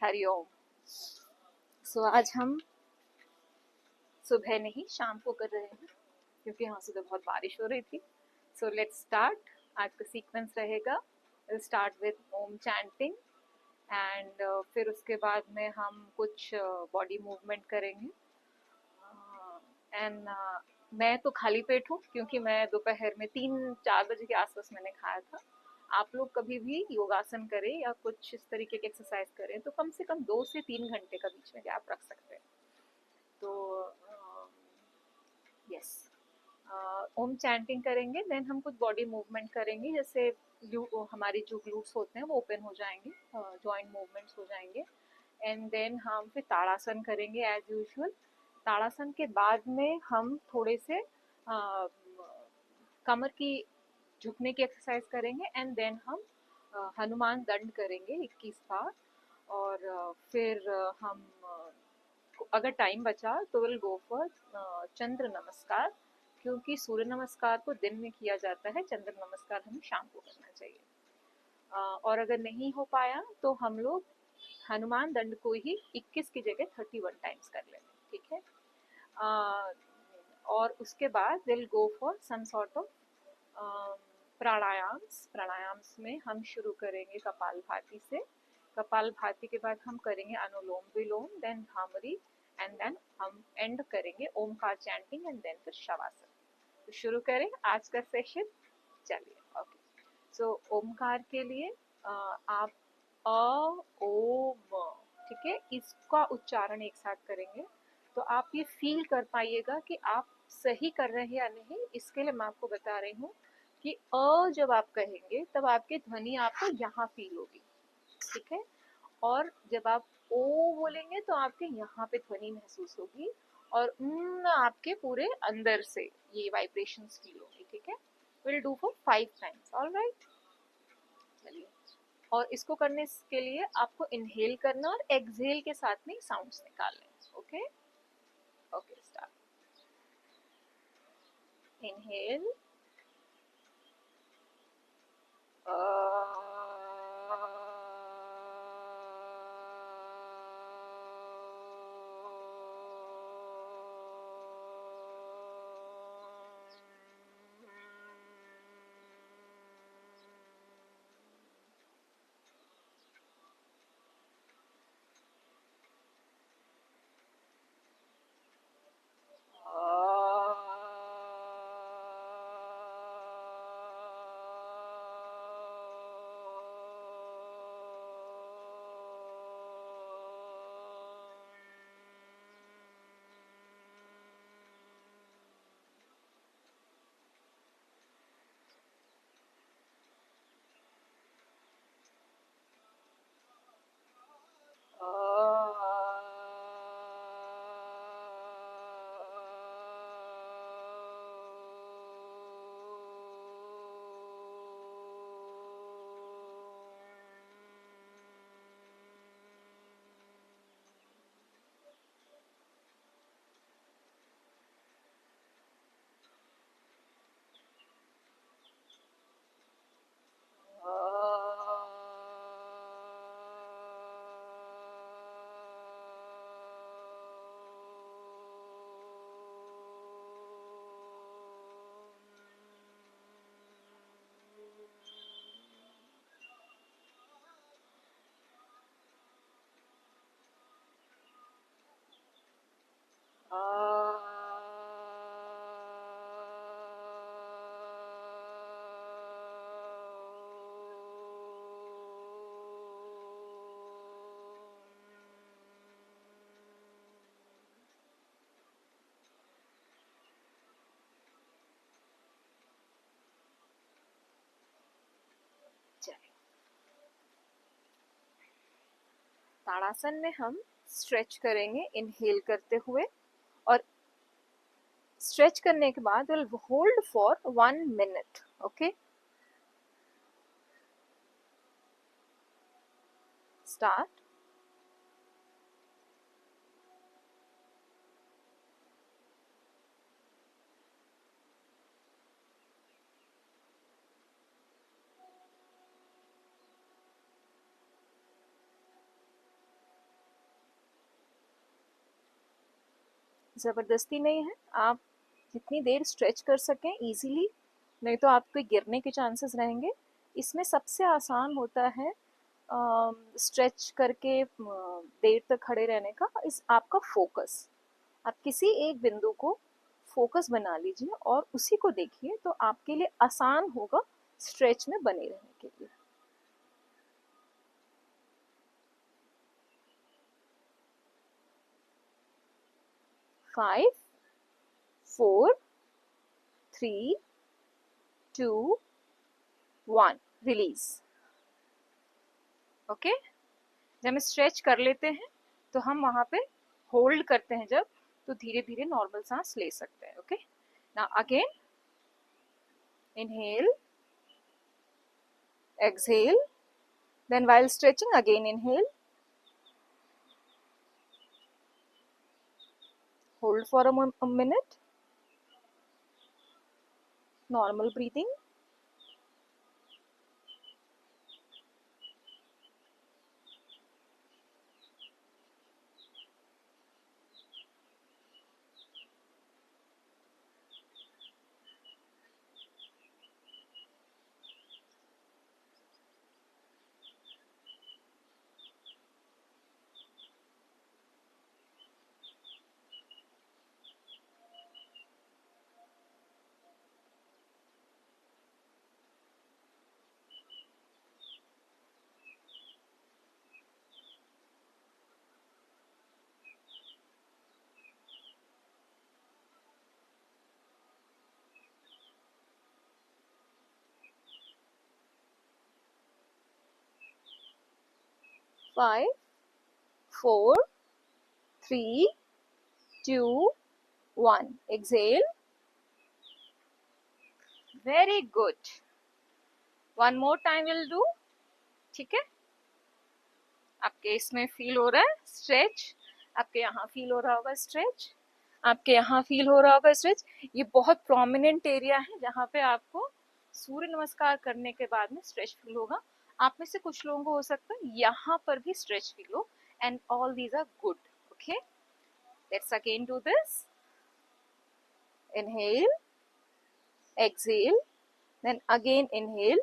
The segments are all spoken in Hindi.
हरिओम। आज हम सुबह नहीं शाम को कर रहे हैं क्योंकि यहाँ सुबह बहुत बारिश हो रही थी। Let's start. आज का सीक्वेंस रहेगा, will start with Om chanting and फिर उसके बाद में हम कुछ बॉडी मूवमेंट करेंगे। एंड मैं तो खाली पेट हूँ क्योंकि मैं दोपहर में 3-4 बजे के आसपास मैंने खाया था। आप लोग कभी भी योगासन करें या कुछ इस तरीके की एक्सरसाइज करें तो कम से कम 2 से 3 घंटे का बीच में गैप रख सकते हैं। तो यस, ओम चैंटिंग करेंगे, देन हम कुछ बॉडी मूवमेंट करेंगे, जैसे हमारी जो ग्लूट्स होते हैं वो ओपन हो जाएंगे, जॉइंट मूवमेंट्स हो जाएंगे। एंड देन हम फिर ताड़ासन करेंगे एज यूजुअल। ताड़ासन के बाद में हम थोड़े से कमर की झुकने की एक्सरसाइज करेंगे एंड देन हम हनुमान दंड करेंगे 21 बार। और फिर हम अगर टाइम बचा तो विल गो फॉर चंद्र नमस्कार, क्योंकि सूर्य नमस्कार को दिन में किया जाता है, चंद्र नमस्कार हमें शाम को करना चाहिए। और अगर नहीं हो पाया तो हम लोग हनुमान दंड को ही 21 की जगह 31 टाइम्स कर लेंगे, ठीक है। और उसके बाद will go for some sort of pranayams में हम शुरू करेंगे कपालभाति से। कपालभाति के बाद हम करेंगे अनुलोम विलोम, देन भ्रामरी, एंड देन हम एंड करेंगे ओमकार चैंटिंग एंड देन फिर शवासन। तो शुरू करें आज का सेशन। चलिए, ओके। ओमकार के लिए आप अ ओम, ठीक है, इसका उच्चारण एक साथ करेंगे। तो आप ये फील कर पाइएगा कि आप सही कर रहे हैं या नहीं। इसके लिए मैं आपको बता रही हूँ कि जब आप कहेंगे तब आपकी ध्वनि आपको यहाँ फील होगी, ठीक है। और जब आप ओ बोलेंगे तो आपके यहाँ पे ध्वनि महसूस होगी, और आपके पूरे अंदर से ये वाइब्रेशंस फील होंगी, ठीक है। Will do for 5 times, alright. चलिए, और इसको करने के लिए आपको इनहेल करना और एक्सहेल के साथ में साउंड्स निकालने। Okay okay, start. इनहेल, ताड़ासन में हम स्ट्रेच करेंगे इनहेल करते हुए, और स्ट्रेच करने के बाद will hold for 1 minute. Okay, start. ज़बरदस्ती नहीं है, आप जितनी देर स्ट्रेच कर सकें इजीली, नहीं तो आपके गिरने के चांसेस रहेंगे। इसमें सबसे आसान होता है स्ट्रेच करके देर तक खड़े रहने का इस आपका फोकस। आप किसी एक बिंदु को फोकस बना लीजिए और उसी को देखिए, तो आपके लिए आसान होगा स्ट्रेच में बने रहने के लिए। Five, 4, 3, 2, 1, release. ओके, जब हम स्ट्रेच कर लेते हैं तो हम वहां पे होल्ड करते हैं, जब तो धीरे धीरे नॉर्मल सांस ले सकते हैं। Okay, now again inhale, exhale, then while stretching again inhale, hold for a minute, normal breathing. 5, 4, 3, 2, 1, exhale. Very good. One more time will do. ठीक है, आपके इसमें फील हो रहा है स्ट्रेच, आपके यहाँ फील हो रहा होगा स्ट्रेच, आपके यहाँ फील हो रहा होगा स्ट्रेच। ये बहुत प्रोमिनेंट एरिया है जहाँ पे आपको सूर्य नमस्कार करने के बाद में स्ट्रेच फील होगा। आप में से कुछ लोगों को हो सकता है यहाँ पर भी स्ट्रेच फील हो, and all these are good. Okay, let's again do this. Inhale, exhale, then again inhale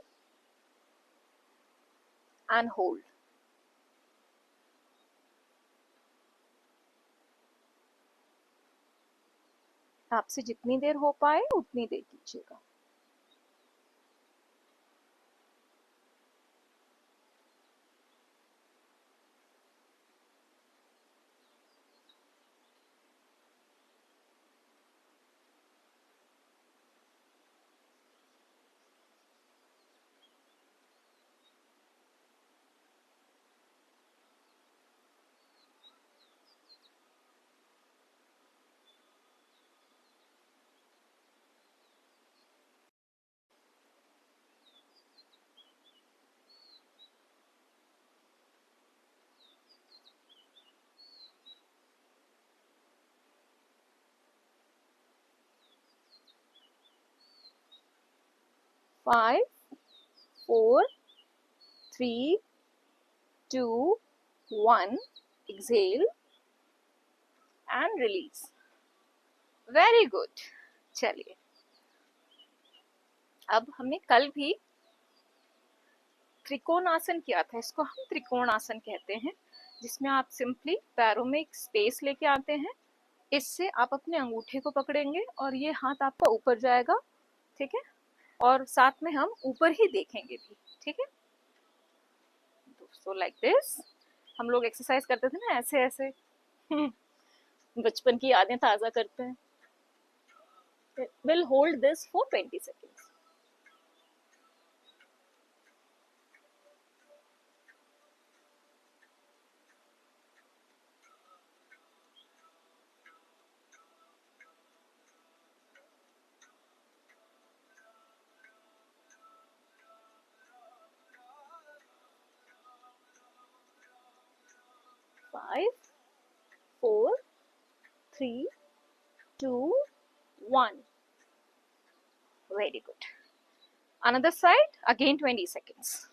and hold. आपसे जितनी देर हो पाए उतनी देर कीजिएगा। Five, 4, 3, 2, 1, exhale and release. Very good. चलिए, अब हमने कल भी त्रिकोणासन किया था, इसको हम त्रिकोणासन कहते हैं, जिसमें आप सिंपली पैरों में एक स्पेस लेके आते हैं, इससे आप अपने अंगूठे को पकड़ेंगे और ये हाथ आपका ऊपर जाएगा। ठीक है, और साथ में हम ऊपर ही देखेंगे भी। ठीक है, सो लाइक दिस हम लोग एक्सरसाइज करते थे ना, ऐसे ऐसे बचपन की यादें ताजा करते हैं। Will hold this for 20 seconds. Five, 4, 3, 2, 1. Very good. Another side, again 20 seconds.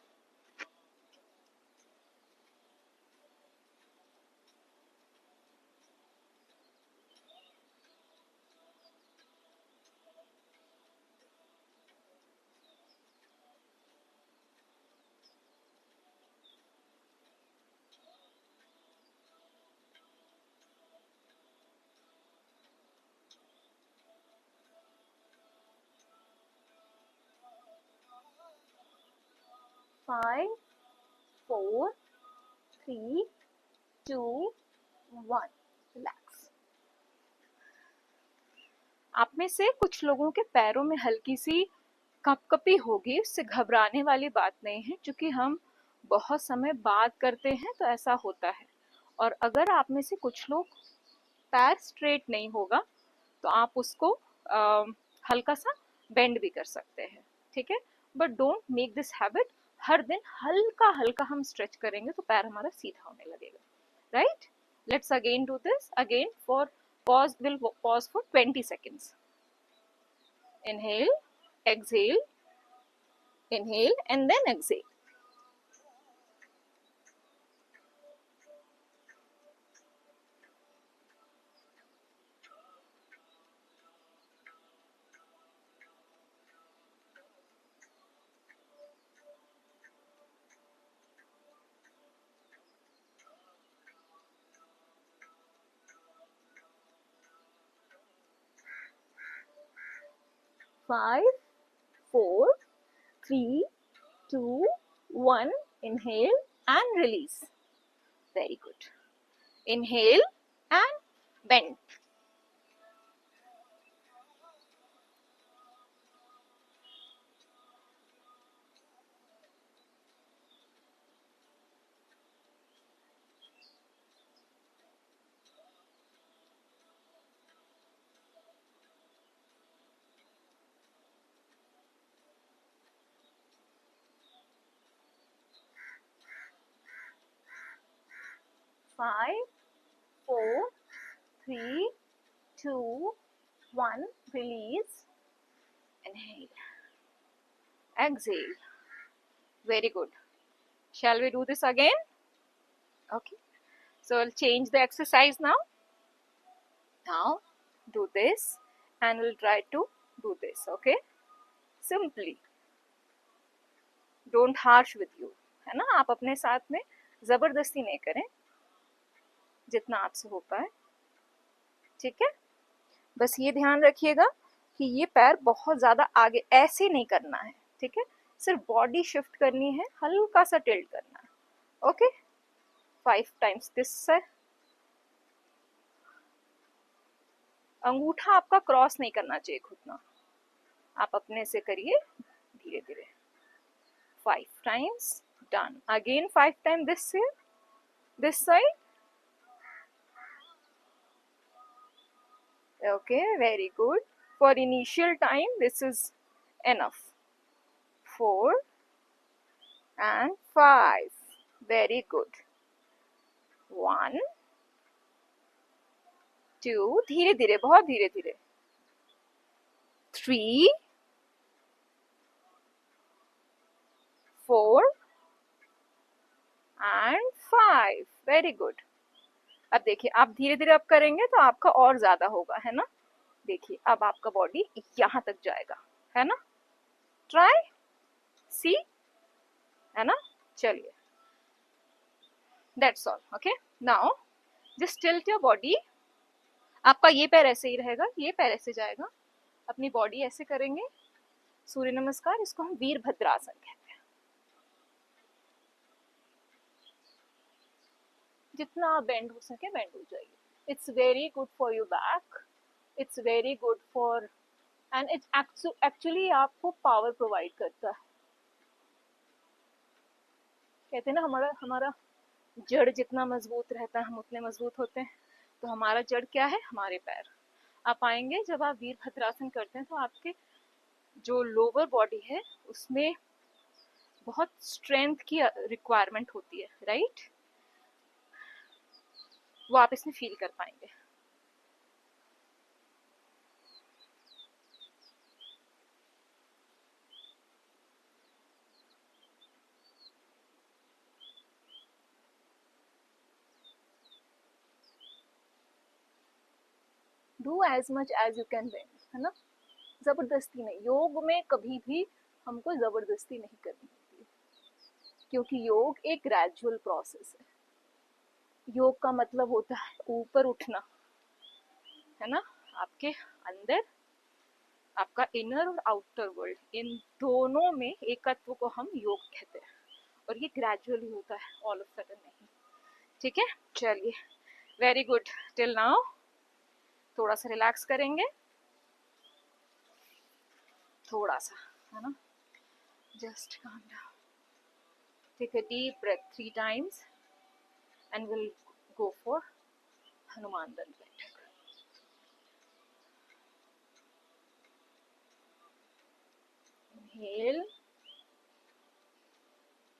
5 4 3 2 1 relax. आप में से कुछ लोगों के पैरों में हल्की सी कपकपी होगी, उससे घबराने वाली बात नहीं है, क्योंकि हम बहुत समय बाद करते हैं तो ऐसा होता है। और अगर आप में से कुछ लोग पैर स्ट्रेट नहीं होगा तो आप उसको हल्का सा बेंड भी कर सकते हैं, ठीक है। But don't make this habit. हर दिन हल्का हल्का हम स्ट्रेच करेंगे तो पैर हमारा सीधा होने लगेगा, right. Let's again do this again for pause, will pause for 20 seconds. Inhale, exhale, inhale and then exhale. Five, 4, 3, 2, 1. Inhale and release. Very good. Inhale and bend. Five, 4, 3, 2, 1. Release. Inhale. Exhale. Very good. Shall we do this again? Okay. So I'll change the exercise now. Now do this and we'll try to do this, okay? Simply. Don't harsh with you, है ना। आप अपने साथ में जबरदस्ती नहीं करें, जितना आपसे हो पाए, ठीक है। बस ये ध्यान रखिएगा कि ये पैर बहुत ज्यादा आगे ऐसे नहीं करना है, ठीक है। सिर्फ बॉडी शिफ्ट करनी है, हल्का सा टिल्ट करना है, ओके। 5 times दिस से। अंगूठा आपका क्रॉस नहीं करना चाहिए घुटना, आप अपने से करिए धीरे धीरे। 5 times done. Again 5 times this side. Okay, very good. For initial time this is enough. 4 and 5. Very good. 1 2 धीरे धीरे, बहुत धीरे धीरे। 3 4 and 5. Very good. अब देखिए, आप धीरे धीरे अब करेंगे तो आपका और ज्यादा होगा, है ना। देखिए अब आपका बॉडी यहां तक जाएगा, है ना। ट्राई, सी, है ना। चलिए, that's all, okay. Now just tilt your body. आपका ये पैर ऐसे ही रहेगा, ये पैर ऐसे जाएगा, अपनी बॉडी ऐसे करेंगे। सूर्य नमस्कार, इसको हम वीरभद्रासन कहते हैं। जितना बेंड हो सके बेंड हो जाइए। It's very good for your back, it's very good for, and it's actually आपको पावर प्रोवाइड करता है। कहते हैं ना, हमारा जड़ जितना मजबूत रहता है हम उतने मजबूत होते हैं। तो हमारा जड़ क्या है, हमारे पैर। आप आएंगे जब आप वीरभद्रासन करते हैं तो आपके जो लोअर बॉडी है उसमें बहुत स्ट्रेंथ की रिक्वायरमेंट होती है, राइट। वो आप इसमें फील कर पाएंगे। Do as much as you can bend, है ना। जबरदस्ती नहीं, योग में कभी भी हमको जबरदस्ती नहीं करनी होती है, क्योंकि योग एक ग्रेजुअल प्रोसेस है। योग का मतलब होता है ऊपर उठना, है ना। आपके अंदर आपका इनर और आउटर वर्ल्ड, इन दोनों में एकत्व को हम योग कहते हैं। और ये ग्रेजुअली होता है, ऑल ऑफ सडन नहीं। ठीक है, चलिए, वेरी गुड टिल नाउ। थोड़ा सा रिलैक्स करेंगे, थोड़ा सा, है ना, just calm down, take a deep breath 3 times and we'll go for Hanuman Dandavat. Inhale,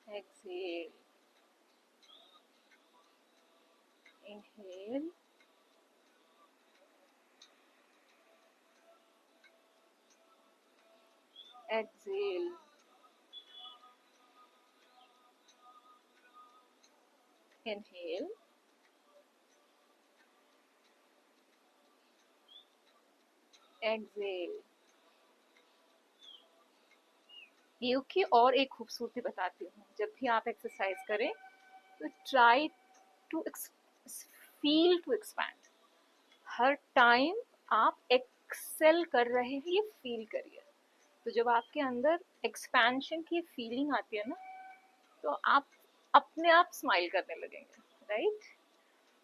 exhale, inhale, exhale, inhale, exhale। योग की और एक खूबसूरती बताती हूँ, जब भी आप एक्सरसाइज करें तो try to feel to expand. हर टाइम आप एक्सेल कर रहे हैं, ये फील करिए। तो जब आपके अंदर एक्सपेंशन की फीलिंग आती है ना, तो आप अपने आप स्माइल करने लगेंगे, राइट।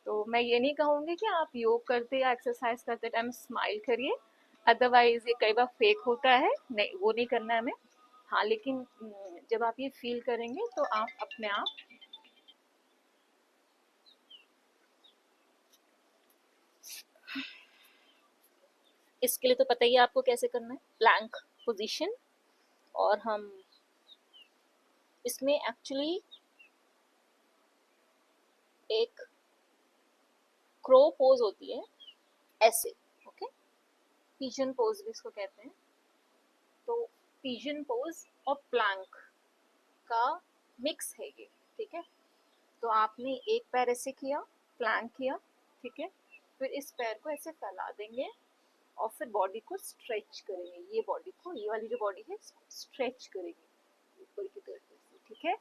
तो मैं ये नहीं कहूँगी कि आप योग करते या एक्सरसाइज करते टाइम स्माइल करिए, अदरवाइज ये कई बार फेक होता है, नहीं वो नहीं करना है हमें। हाँ, लेकिन जब आप ये फील करेंगे तो आप अपने आप इसके लिए तो पता ही है आपको कैसे करना है, प्लैंक पोजीशन। और हम इसमें एक्चुअली एक क्रो पोज होती है ऐसे, ओके, पिजन पोज भी इसको कहते हैं। तो पिजन पोज और प्लैंक का मिक्स है ये, ठीक है। तो आपने एक पैर ऐसे किया, प्लैंक किया, ठीक है, फिर इस पैर को ऐसे फैला देंगे और फिर बॉडी को स्ट्रेच करेंगे, ये बॉडी को, ये वाली जो बॉडी है इसको स्ट्रेच करेंगे ऊपर की तरफ से, ठीक है।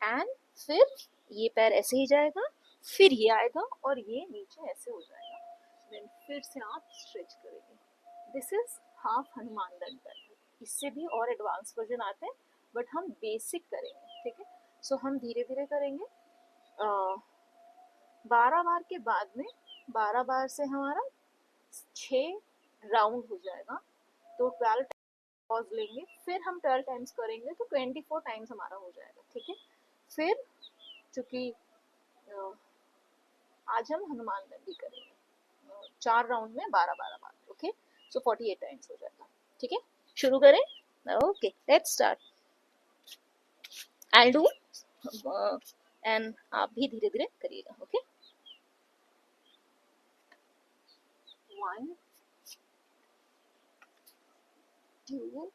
एंड फिर ये पैर ऐसे ही जाएगा, फिर ये आएगा और ये नीचे ऐसे हो जाएगा, देन फिर से आप स्ट्रेच करेंगे। दिस इज हाफ हनुमान दंड। इससे भी और एडवांस वर्जन आते हैं, बट हम बेसिक करेंगे, ठीक है। सो हम धीरे धीरे करेंगे। 12 बार के बाद में, 12 बार से हमारा 6 राउंड हो जाएगा, तो 12 पॉज लेंगे, फिर हम 12 टाइम्स करेंगे तो 24 टाइम्स हमारा हो जाएगा, ठीक है। फिर चूंकि आज हम हनुमान दंडी करेंगे 4 राउंड में 12-12 बार, ओके। सो 48 टाइम्स हो जाएगा, ठीक है। शुरू करें, okay, let's start. I do and आप भी धीरे धीरे करिएगा, okay. 1 2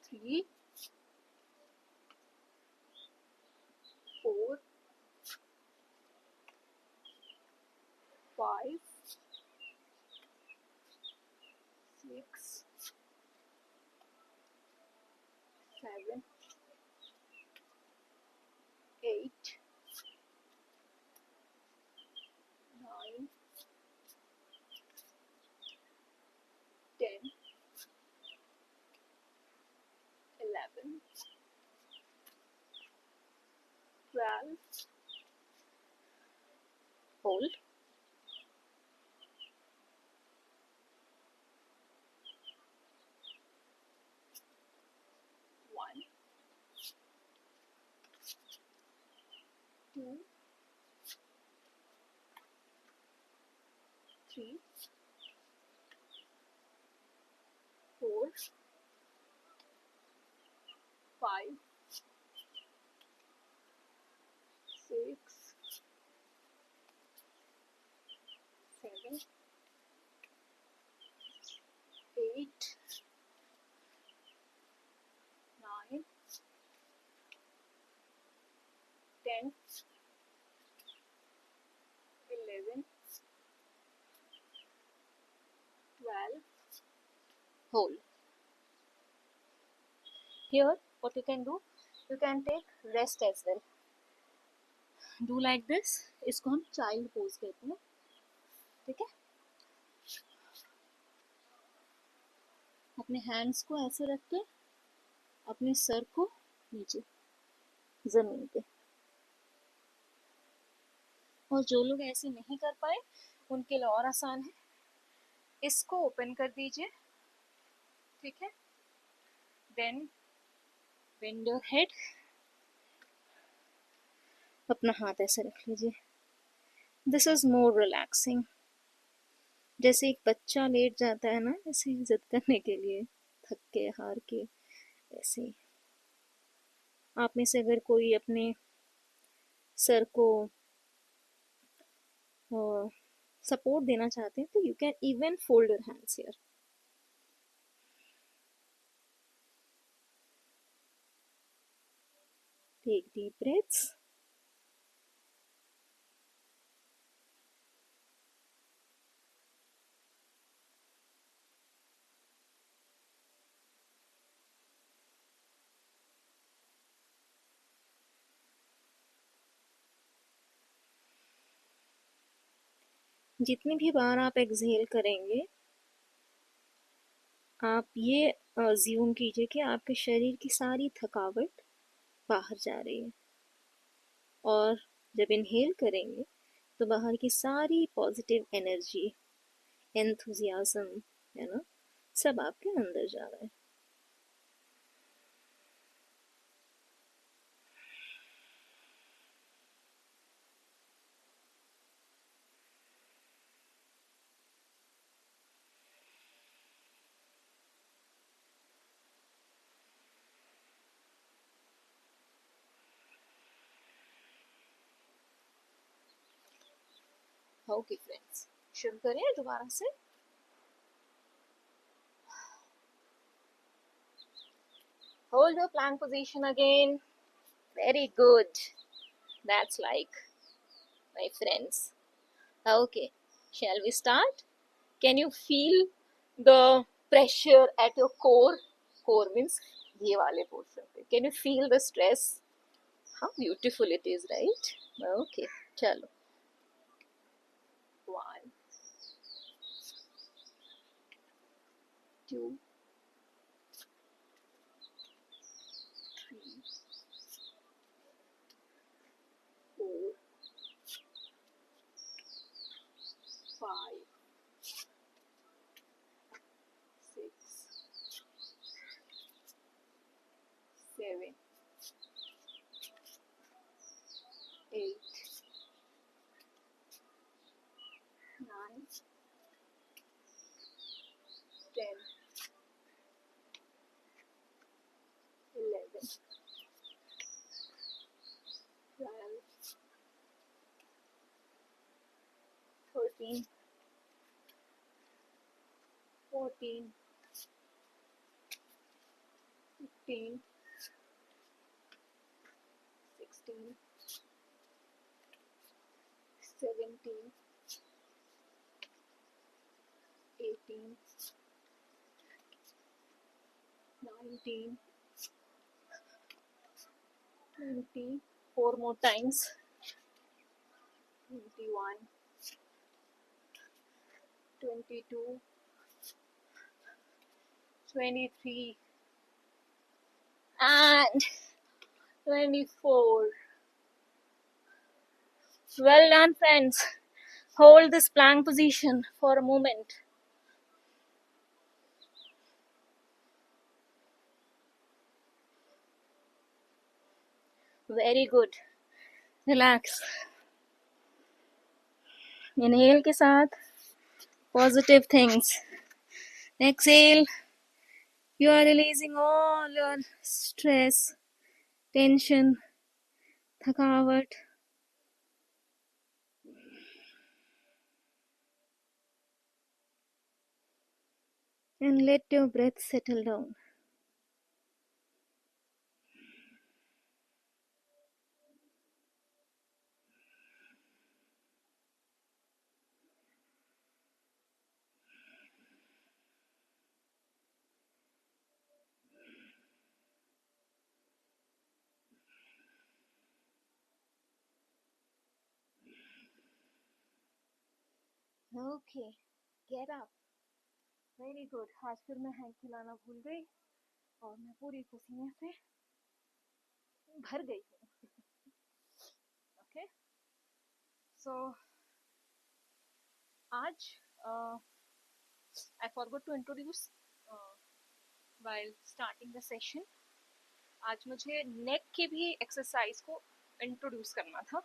3 4 5 6 7 8 9 10 11 12 hold 1 2 3 4 5 6 7 8 9 10 11 12 hold। Here what you can do, you can take rest as well, do like this। इसको हम चाइल्ड पोज कहते हैं, ठीक है। अपने हैंड्स को ऐसे रख के अपने सर को नीचे जमीन पे। और जो लोग ऐसे नहीं कर पाए उनके लिए और आसान है, इसको ओपन कर दीजिए, ठीक है। देन बेंड योर हेड, अपना हाथ ऐसे रख लीजिए। This is more relaxing. जैसे एक बच्चा लेट जाता है ना ऐसे इज्जत करने के लिए, थक के हार के, ऐसे आप में से अगर कोई अपने सर को सपोर्ट देना चाहते हैं तो you can even fold your hands here. Take deep breaths. जितनी भी बार आप एक्सहेल करेंगे, आप ये अज्यूम कीजिए कि आपके शरीर की सारी थकावट बाहर जा रही है, और जब इनहेल करेंगे तो बाहर की सारी पॉजिटिव एनर्जी, एंथुजियाज्म, है ना, सब आपके अंदर जा रहा है। ओके फ्रेंड्स, शुरू करें दोबारा से। Hold your plank position again. Very good. That's like my friends. Okay, shall we start? Can you feel the pressure at your core? Core means ये वाले portion पे. Can you feel the stress? How beautiful it is, right? Okay, चलो. 1, 2, 3, 4, 5, 6, 7, 8, 9, 10, 11, 12, 13, 14, 15, 16, 17, 18, 19, 20, 4 more times, 21, 22, 23, and 24. Well done, friends. Hold this plank position for a moment. Very good. Relax. Inhale के साथ positive things. Exhale. You are releasing all your stress, tension, थकावट. And let your breath settle down. Okay, get up. Very good. आज फिर मैं हैंड हिलाना भूल गई. और मैं पूरी पसीने से भर गई हूँ. ओके, सो आज I forgot to introduce while starting the session. आज मुझे नेक की भी एक्सरसाइज को इंट्रोड्यूस करना था.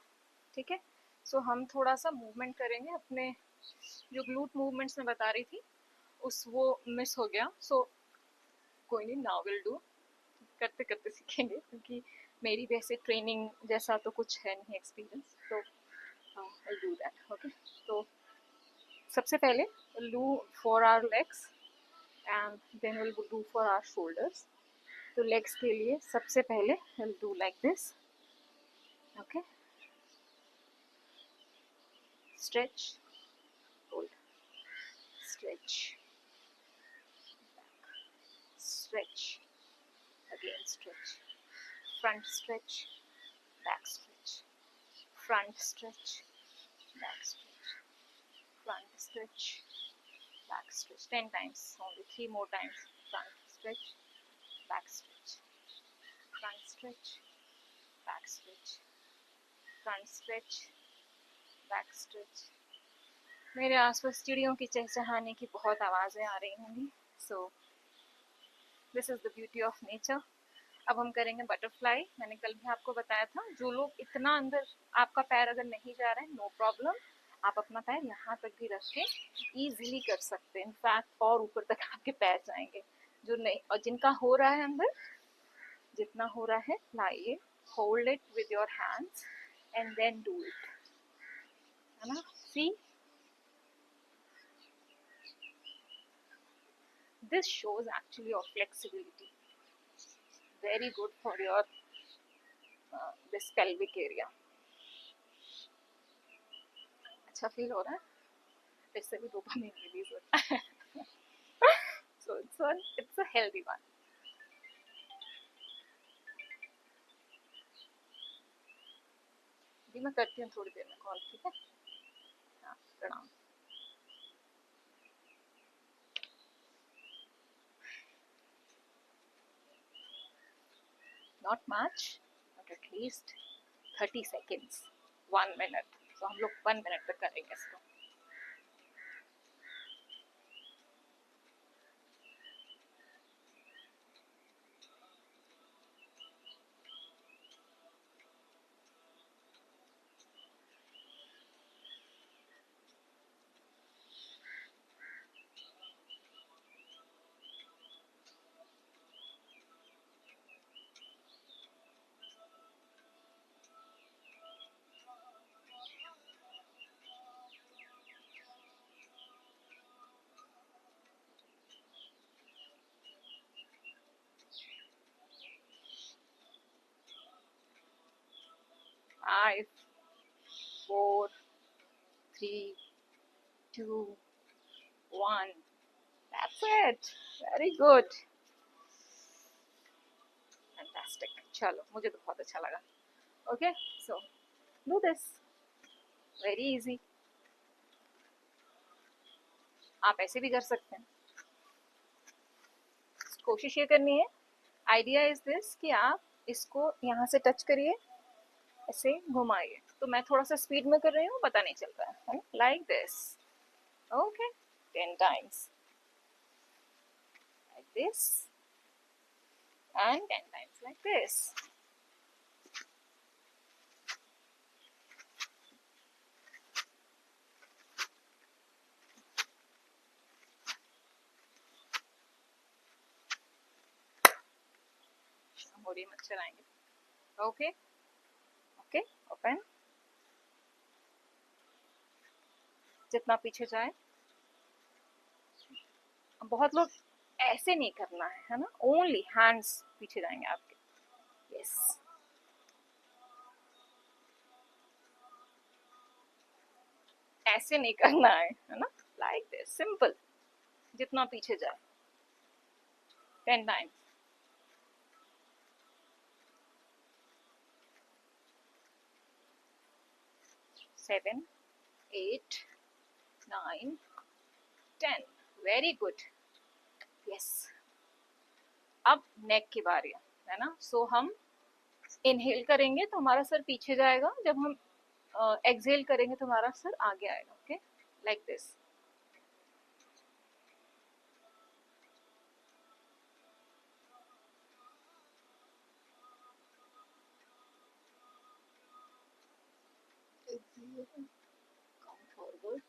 ठीक है, सो हम थोड़ा सा मूवमेंट करेंगे. अपने जो ग्लूट मूवमेंट्स मैं बता रही थी उस वो मिस हो गया. सो कोई नहीं, नाउ विल डू. करते करते सीखेंगे, क्योंकि मेरी वैसे ट्रेनिंग जैसा तो कुछ है नहीं एक्सपीरियंस. तो आई डू दैट. ओके, तो सबसे पहले do for our legs and then will do for our shoulders. तो लेग्स के लिए सबसे पहले will do like this. Okay, stretch, hold, stretch, back, stretch, again stretch, front stretch, back stretch, front stretch, back stretch, front stretch, back stretch. 10 times, only 3 more times. Front stretch, back stretch, front stretch, back stretch, front stretch, back stretch. मेरे आसपास चिड़ियों की चहचहाने की बहुत आवाज़ें आ रही होंगी. So this is the beauty of nature. अब हम करेंगे बटरफ्लाई. मैंने कल भी आपको बताया था, जो लोग इतना अंदर, आपका पैर अगर नहीं जा रहा है, नो प्रॉब्लम, आप अपना पैर यहाँ तक भी रख के ईजिली कर सकते हैं. इनफैक्ट और ऊपर तक आपके पैर जाएंगे. जो नहीं, और जिनका हो रहा है अंदर, जितना हो रहा है, लाइए, hold it with your hands and then do it. है ना? See, this shows actually your flexibility. Very good for your this pelvic area. अच्छा फील हो रहा है. इससे भी डोपामिन रिलीज होता है. So it's a healthy one. जी मैं करती हूँ थोड़ी देर में कॉल. ठीक है, हाँ, प्रणाम. Not much, but at least 30 seconds, 1 minute. So हम लोग 1 minute तक करेंगे इसको. Five, 4, 3, 2, 1. That's it. Very good. Fantastic. चलो, मुझे तो बहुत अच्छा लगा. Okay, so do this. Very easy. आप ऐसे भी कर सकते हैं. कोशिश ये करनी है, आइडिया इज दिस, कि आप इसको यहाँ से टच करिए, ऐसे घुमाइए. तो मैं थोड़ा सा स्पीड में कर रही हूँ, पता नहीं चलता है. Like this. Okay, 10 times like this and 10 times like this. मोड़ी मच्छर आएंगे. Okay okay, open. जितना पीछे जाए. बहुत लोग ऐसे नहीं करना है ना, ओनली हैंड्स पीछे जाएंगे आपके. यस, ऐसे नहीं करना है ना. लाइक दिस, सिंपल, जितना पीछे जाए. 10 times. 7, 8, 9, 10. Very good. Yes. अब नेक की बारी है ना। सो हम इनहेल करेंगे तो हमारा सर पीछे जाएगा, जब हम एक्सहेल करेंगे तो हमारा सर आगे आएगा। Okay, like this. Come forward.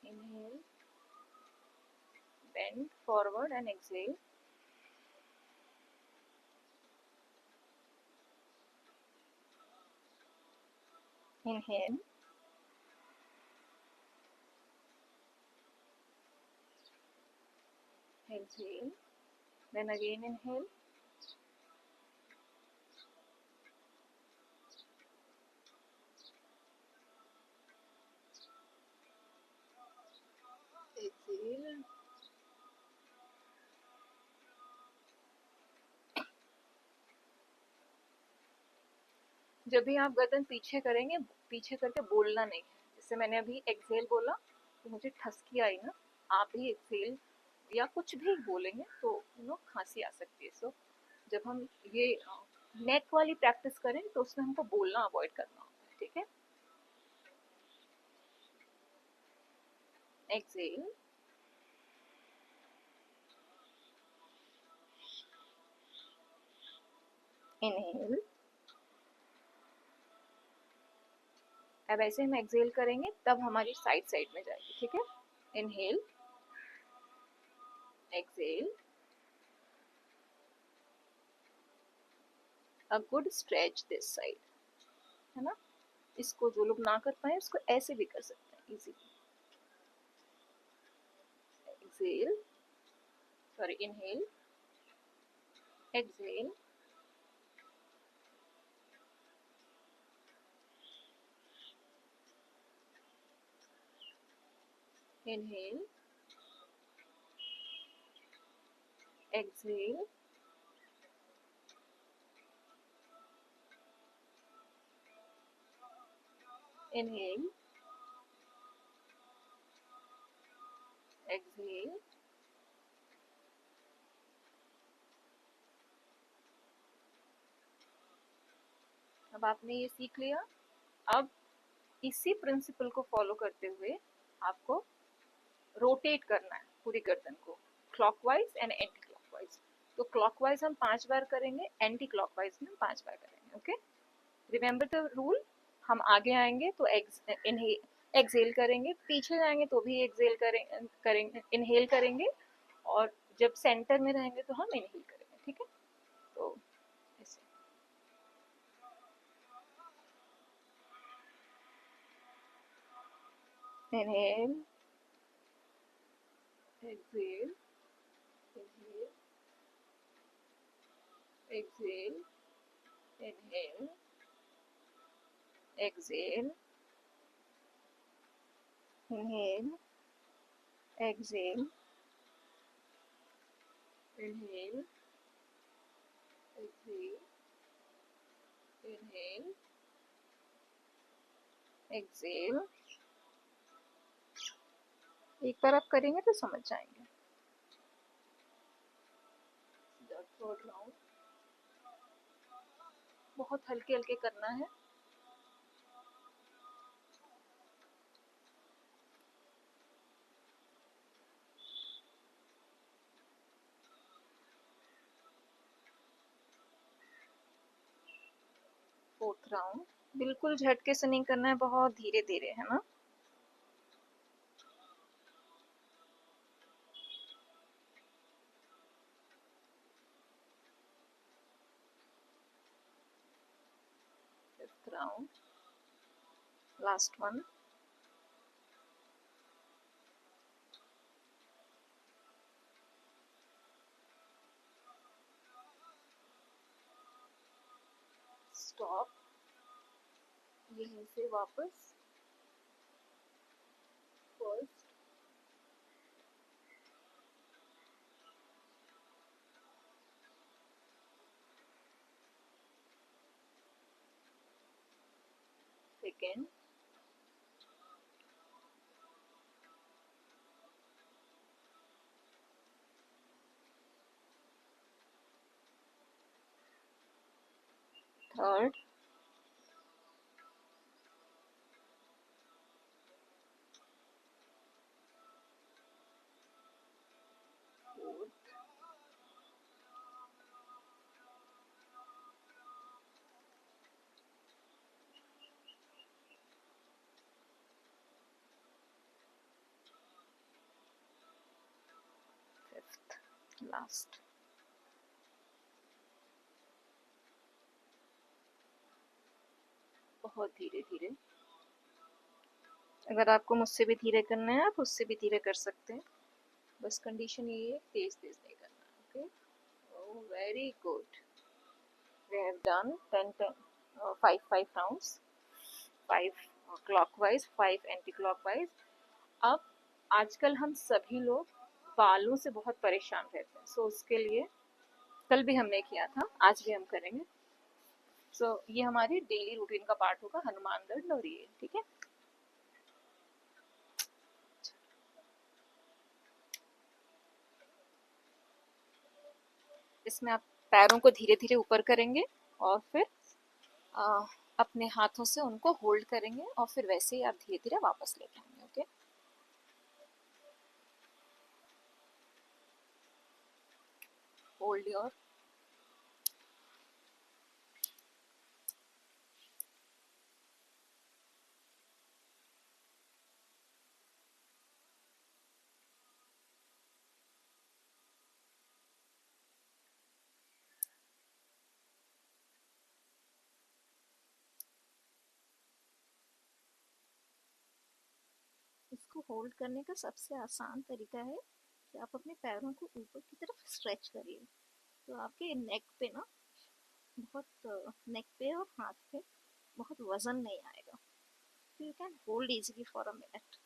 Inhale, bend forward and exhale. Inhale, exhale, then again inhale, exhale, जब भी आप गर्दन पीछे करेंगे, पीछे करके बोलना नहीं है। जैसे मैंने अभी एक्सहेल बोला तो मुझे ठसकी आई ना, आप भी एक्सहेल या कुछ भी बोलेंगे तो खांसी आ सकती है। सो जब हम ये नेक वाली प्रैक्टिस करें तो उसमें हमको बोलना अवॉइड करना होता है, ठीक है। Exhale, inhale. अब ऐसे हम एक्सहेल करेंगे तब हमारी साइड साइड में जाएगी, ठीक है। Inhale, exhale, a good stretch this side, है ना। इसको जो लोग ना कर पाए उसको ऐसे भी कर सकते हैं easily. Exhale, sorry, inhale, exhale, inhale, exhale, inhale, exhale, अब आपने ये सीख लिया। अब इसी प्रिंसिपल को फॉलो करते हुए आपको रोटेट करना है पूरी गर्दन को, क्लॉकवाइज एंड एंटी क्लॉकवाइज। तो क्लॉकवाइज हम 5 बार करेंगे, एंटी क्लॉकवाइज में हम 5 बार करेंगे। Okay, remember the rule. हम आगे आएंगे तो एक्सहेल करेंगे, पीछे जाएंगे तो भी एक्सहेल करेंगे, इनहेल करेंगे, और जब सेंटर में रहेंगे तो हम इनहेल करेंगे, ठीक है। तो ऐसे inhale, exhale, inhale, exhale, inhale, exhale, inhale, exhale, inhale, exhale, inhale, exhale। एक बार आप करेंगे तो समझ जाएंगे। थर्ड राउंड बहुत हल्के हल्के करना है। फोर्थ राउंड बिल्कुल झटके से नहीं करना है, बहुत धीरे धीरे, है ना। Fifth round, last one. Stop, यहीं से वापस first, second, third, fifth, last. बहुत धीरे धीरे, अगर आपको मुझसे भी धीरे करना है आप उससे भी धीरे कर सकते हैं, बस कंडीशन ये है तेज तेज नहीं करना। Okay, oh very good, we have done 5 rounds, 5 clockwise, 5 anti clockwise। अब आजकल हम सभी लोग बालों से बहुत परेशान रहते हैं, सो उसके लिए कल भी हमने किया था, आज भी हम करेंगे। सो ये हमारी डेली रूटीन का पार्ट होगा, हनुमान दंड और ये, ठीक है। इसमें आप पैरों को धीरे धीरे ऊपर करेंगे और फिर अपने हाथों से उनको होल्ड करेंगे और फिर वैसे ही आप धीरे धीरे वापस लेके आएंगे। ओके, होल्ड योर, इसको होल्ड करने का सबसे आसान तरीका है कि आप अपने पैरों को ऊपर की तरफ स्ट्रेच करिए, तो आपके नेक पे ना बहुत, नेक पे और हाथ पे बहुत वजन नहीं आएगा, तो you can hold easily for a minute.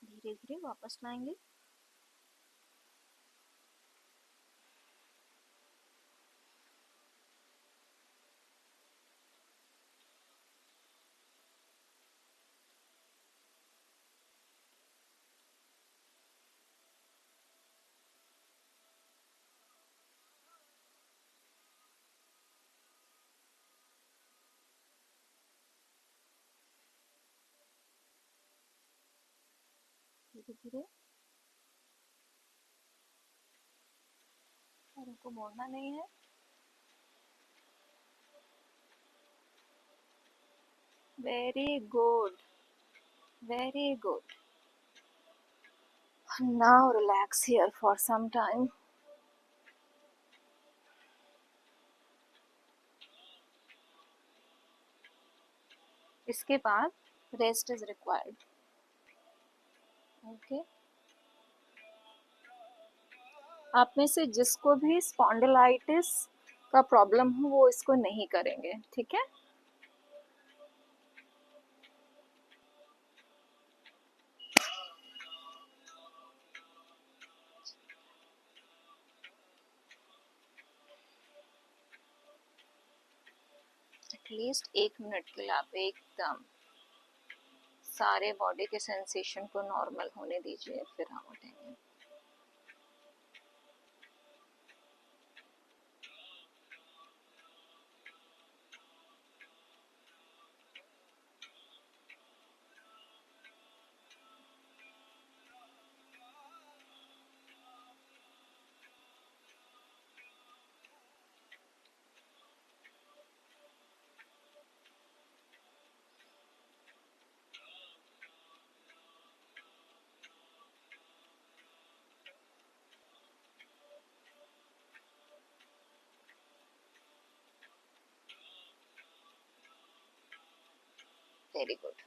धीरे धीरे वापस लाएंगे। धीरे धीरे, पैरों को मोड़ना नहीं है। Very good, very good. Now relax here for some time. इसके बाद रेस्ट इज रिक्वायर्ड। ओके, आप में से जिसको भी स्पॉन्डिलाइटिस का प्रॉब्लम हो वो इसको नहीं करेंगे, ठीक है। एटलीस्ट 1 मिनट के लिए आप एकदम सारे बॉडी के सेंसेशन को नॉर्मल होने दीजिए, फिर हम उठेंगे। Very good.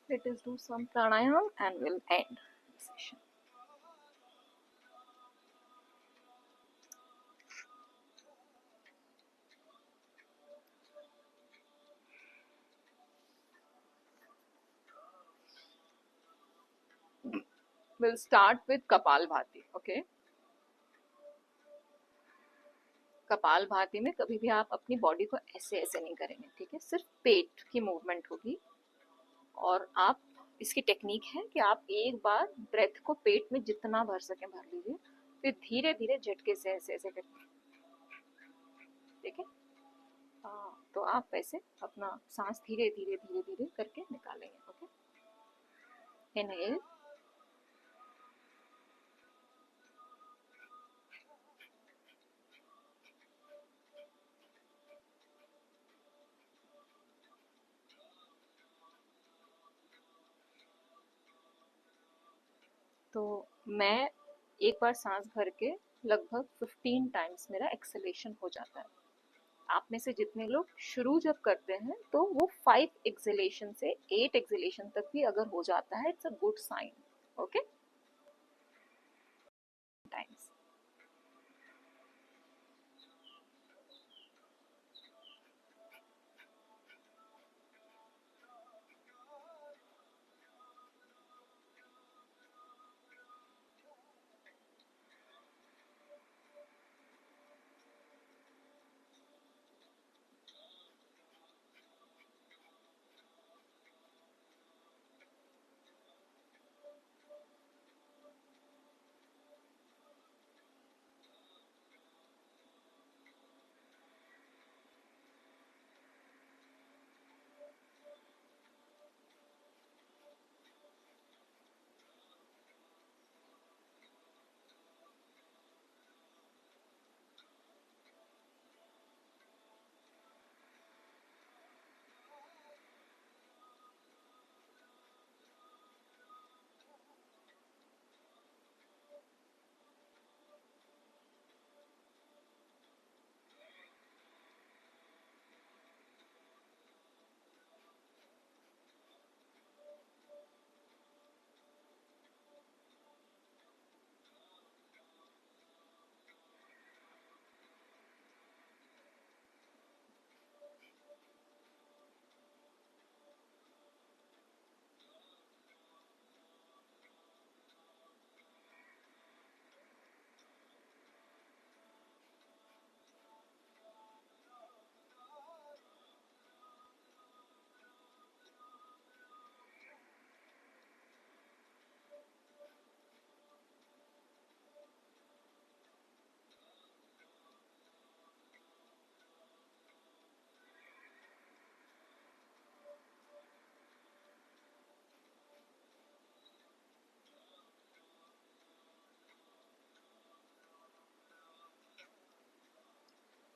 Let us do some pranayam and we'll end the session. We'll start with Kapalbhati, okay? Kapalbhati में कभी भी आप अपनी बॉडी को ऐसे ऐसे नहीं करेंगे, ठीक है? सिर्फ पेट की मूवमेंट होगी। और आप इसकी टेक्निक है कि आप एक बार ब्रेथ को पेट में जितना भर सके भर लीजिए, फिर धीरे धीरे झटके से ऐसे ऐसे करके, ठीक है? हाँ, तो आप वैसे अपना सांस धीरे धीरे धीरे धीरे करके निकालेंगे, ओके? इनहेल, तो मैं एक बार सांस भर के लगभग 15 टाइम्स मेरा एक्सलेशन हो जाता है। आप में से जितने लोग शुरू जब करते हैं तो वो 5 एक्सलेशन से 8 एक्सलेशन तक भी अगर हो जाता है, it's a good sign, okay? Times.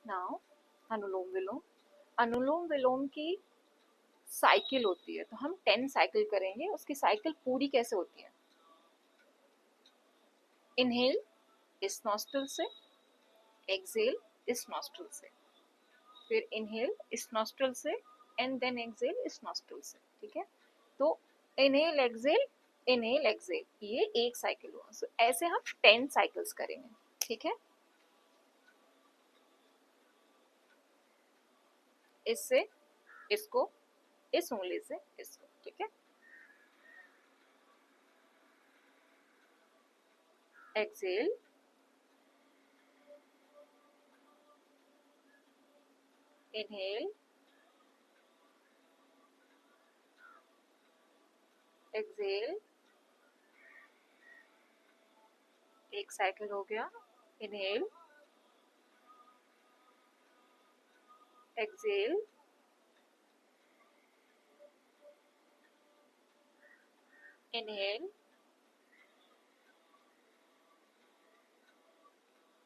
Now anulom vilom. Anulom vilom की साइकिल होती है, तो हम 10 साइकिल करेंगे। उसकी साइकिल पूरी कैसे होती है? इनहेल इस नॉस्ट्रल से, एक्सहेल इस नॉस्ट्रल से, फिर इनहेल इस नॉस्ट्रल से एंड देन एक्सहेल इस नॉस्ट्रल से, ठीक है? तो इनहेल एक्सहेल, ये एक साइकिल हुआ। सो ऐसे हम 10 साइकिल्स करेंगे, ठीक है? इससे इसको, इस उंगली से इसको, ठीक है? एक्सहेल, इनहेल, एक्सहेल, एक साइकिल हो गया। Inhale, exhale, inhale,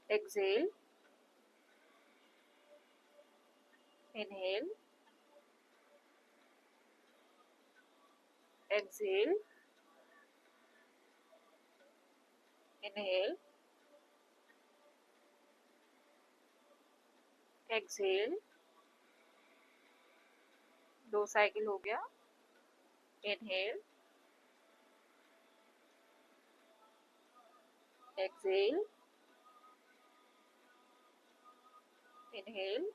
exhale, inhale, exhale, Inhale, exhale. 2 cycle हो गया. Inhale, exhale, inhale,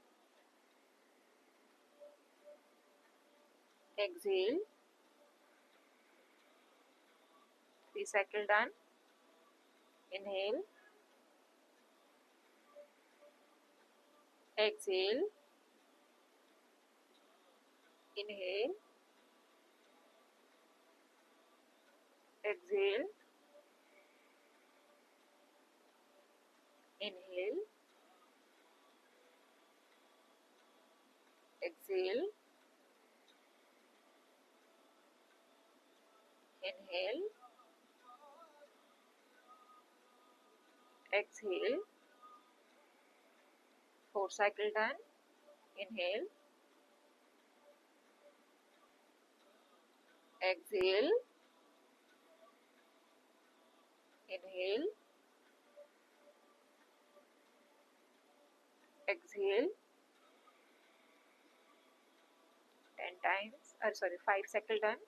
exhale. 3 cycle done. Inhale, exhale, inhale, exhale, inhale, exhale, inhale, exhale. 4 cycle done. Inhale, exhale, inhale, exhale. 10 times. Sorry, 5 cycle done.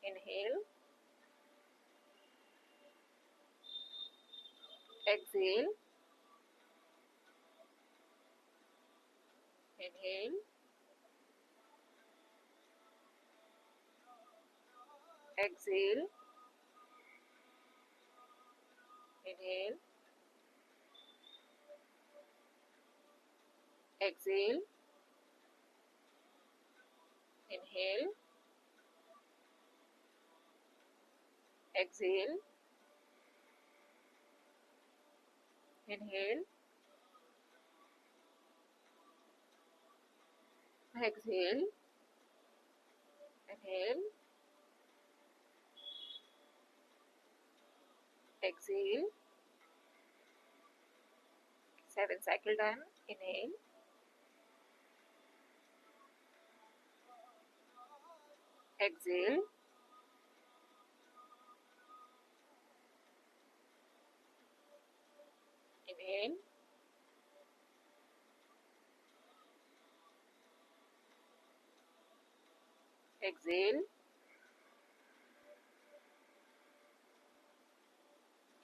Inhale, exhale, inhale, exhale, inhale, exhale, inhale, exhale, inhale, exhale, inhale, exhale. 7 cycle done. Inhale, exhale, inhale, exhale,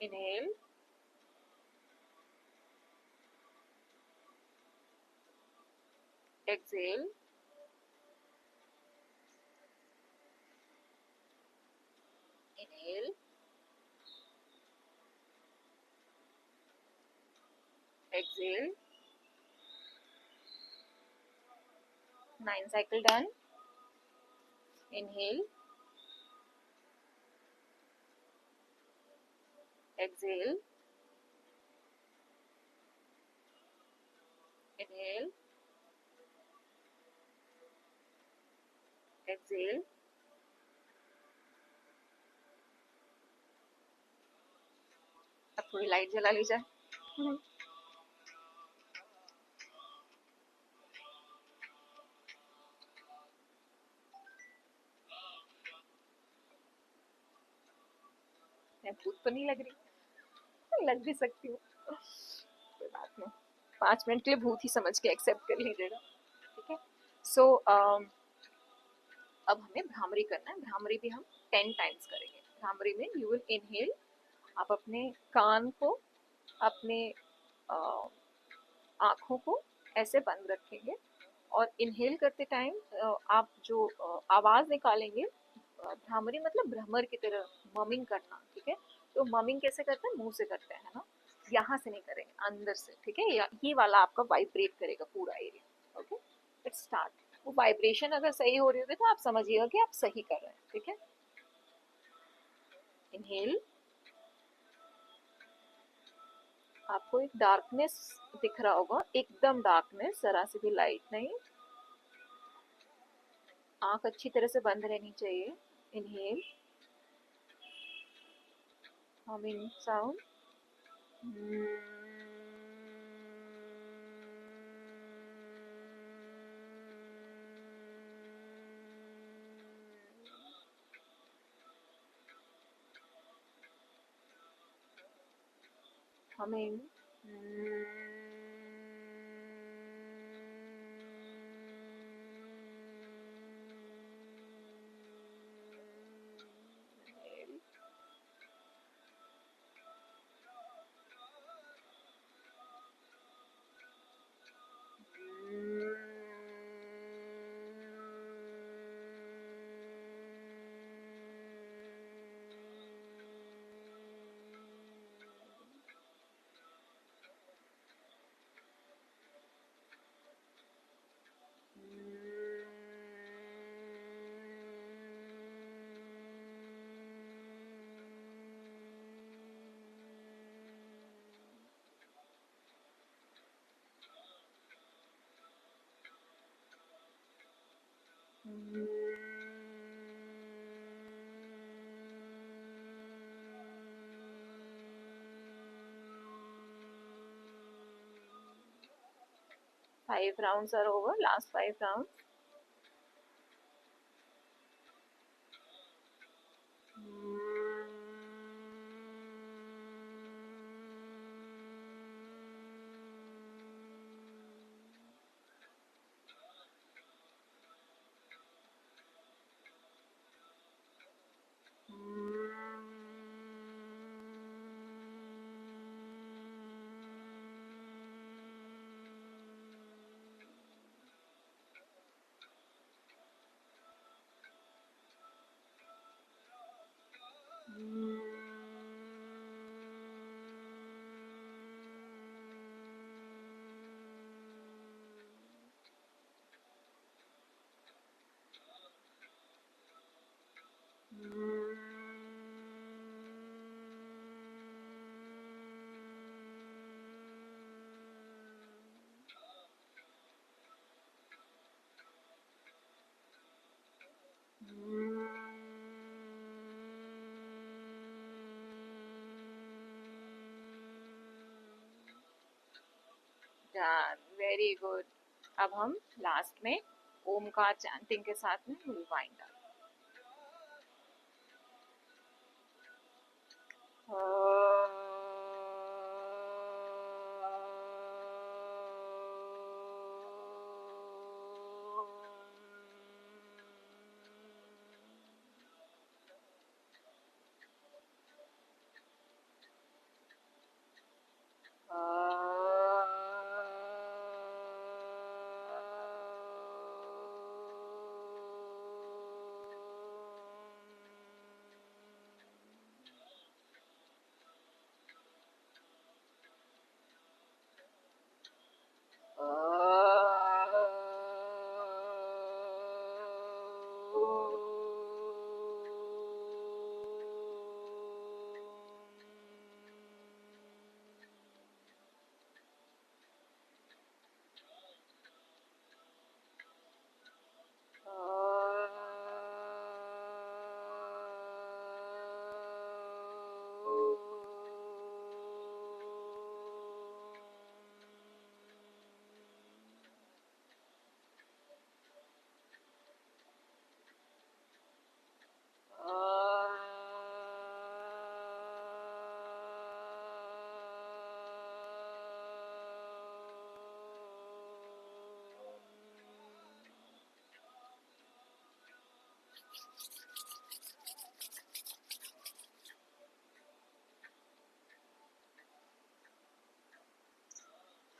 inhale, exhale, inhale, exhale. 9 cycle done. Inhale, exhale, inhale, exhale. अब थोड़ी लाइट जला ली जाए. मैं भूत तो नहीं लग रही, लग भी सकती हूँ, कोई बात नहीं. 5 मिनट के लिए भूत ही समझ के एक्सेप्ट कर लीजिएगा. ठीक है. सो अब हमें भ्रामरी करना है. भ्रामरी भी हम 10 टाइम्स करेंगे. भ्रामरी में यू विल इनहेल. आप अपने कान को, अपने आँखों को ऐसे बंद रखेंगे और इनहेल करते टाइम आप जो आवाज़ निकालेंगे, भ्रामरी मतलब भ्रमर की तरह ममिंग करना. ठीक है. तो ममिंग कैसे करते हैं? मुंह से करते हैं ना, यहाँ से नहीं करेंगे, अंदर से. ठीक है. ये वाला आपका वाइब्रेट करेगा पूरा एरिया. Okay, let's start. वो वाइब्रेशन अगर सही हो रही होगी तो आप समझिएगा कि आप सही कर रहे हैं. ठीक है. इनहेल. आपको एक डार्कनेस दिख रहा होगा, एकदम डार्कनेस, जरा से भी लाइट नहीं. आंख अच्छी तरह से बंद रहनी चाहिए. Inhale, humming sound. humming. Five rounds are over, last 5 rounds. Done. Very good. अब हम लास्ट में ओमकार चैंटिंग के साथ में विल वाइंड अप.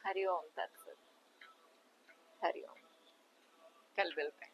हरिओम तत्सत. हरिओम. कल मिलते हैं.